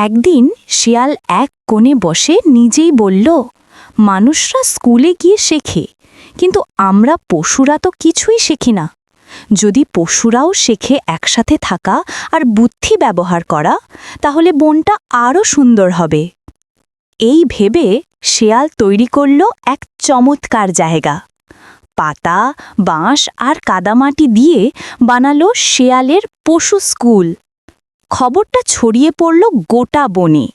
একদিন শিয়াল এক কোণে বসে নিজেই বলল, মানুষরা স্কুলে গিয়ে শেখে, কিন্তু আমরা পশুরা তো কিছুই শেখি না। যদি পশুরাও শেখে একসাথে থাকা আর বুদ্ধি ব্যবহার করা, তাহলে বনটা আরও সুন্দর হবে। এই ভেবে শিয়াল তৈরি করল এক চমৎকার জায়গা। পাতা, বাঁশ আর কাদামাটি দিয়ে বানালো শেয়ালের পশু স্কুল। খবরটা ছড়িয়ে পড়ল গোটা বনে।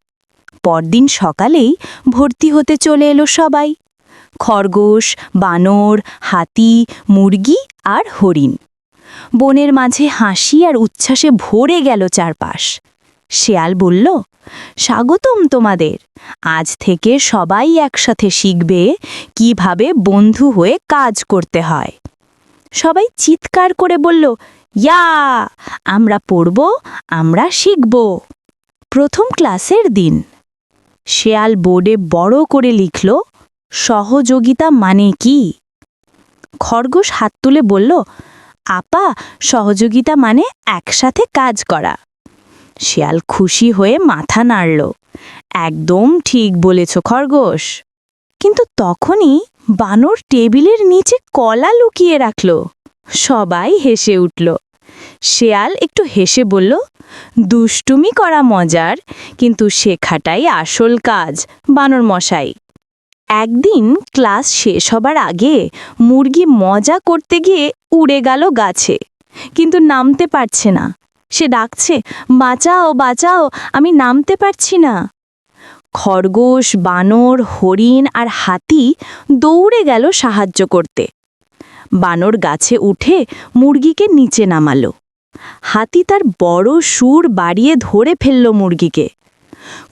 পরদিন সকালেই ভর্তি হতে চলে এলো সবাই। খরগোশ, বানর, হাতি, মুরগি আর হরিণ। বনের মাঝে হাসি আর উচ্ছ্বাসে ভরে গেল চারপাশ। শেয়াল বলল, স্বাগতম তোমাদের। আজ থেকে সবাই একসাথে শিখবে কিভাবে বন্ধু হয়ে কাজ করতে হয়। সবাই চিৎকার করে বলল, ইয়া! আমরা পড়ব, আমরা শিখব। প্রথম ক্লাসের দিন। শেয়াল বোর্ডে বড় করে লিখল, সহযোগিতা মানে কি? খরগোশ হাত তুলে বলল, আপা, সহযোগিতা মানে একসাথে কাজ করা। শিয়াল খুশি হয়ে মাথা নাড়ল, একদম ঠিক বলেছ খরগোশ। কিন্তু তখনই বানর টেবিলের নিচে কলা লুকিয়ে রাখল। সবাই হেসে উঠল। শেয়াল একটু হেসে বলল, দুষ্টুমি করা মজার, কিন্তু শেখাটাই আসল কাজ বানর মশাই। একদিন ক্লাস শেষ হবার আগে মুরগি মজা করতে গিয়ে উড়ে গেল গাছে, কিন্তু নামতে পারছে না। সে ডাকছে, বাঁচাও বাঁচাও, আমি নামতে পারছি না। খরগোশ, বানর, হরিণ আর হাতি দৌড়ে গেল সাহায্য করতে। বানর গাছে উঠে মুরগিকে নিচে নামালো। হাতি তার বড় সুর বাড়িয়ে ধরে ফেলল মুরগিকে।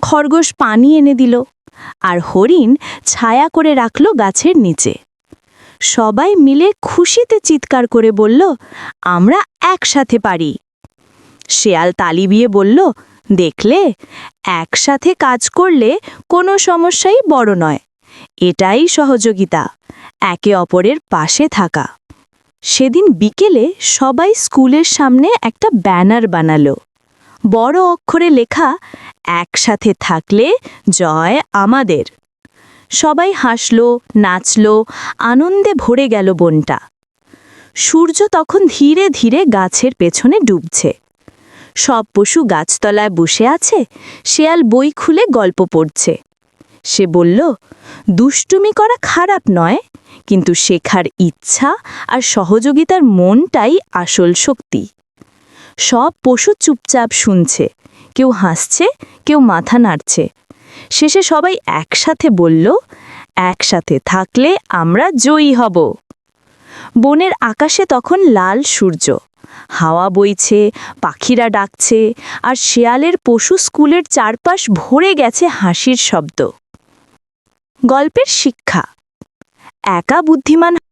খরগোশ পানি এনে দিল, আর হরিণ ছায়া করে রাখল গাছের নিচে। সবাই মিলে খুশিতে চিৎকার করে বলল, আমরা একসাথে পারি। শেয়াল তালি দিয়ে বলল, দেখলে, একসাথে কাজ করলে কোনো সমস্যাই বড় নয়। এটাই সহযোগিতা, একে অপরের পাশে থাকা। সেদিন বিকেলে সবাই স্কুলের সামনে একটা ব্যানার বানালো। বড় অক্ষরে লেখা, একসাথে থাকলে জয় আমাদের। সবাই হাসল, নাচল, আনন্দে ভরে গেল বনটা। সূর্য তখন ধীরে ধীরে গাছের পেছনে ডুবছে। সব পশু গাছতলায় বসে আছে, শেয়াল বই খুলে গল্প পড়ছে। সে বলল, দুষ্টুমি করা খারাপ নয়, কিন্তু শেখার ইচ্ছা আর সহযোগিতার মনটাই আসল শক্তি। সব পশু চুপচাপ শুনছে, কেউ হাসছে, কেউ মাথা নাড়ছে। শেষে সবাই একসাথে বলল, একসাথে থাকলে আমরা জয়ী হব। বনের আকাশে তখন লাল সূর্য, হাওয়া বইছে, পাখিরা ডাকছে, আর শেয়ালের পশু স্কুলের চারপাশ ভরে গেছে হাসির শব্দ। গল্পের শিক্ষা, একা বুদ্ধিমান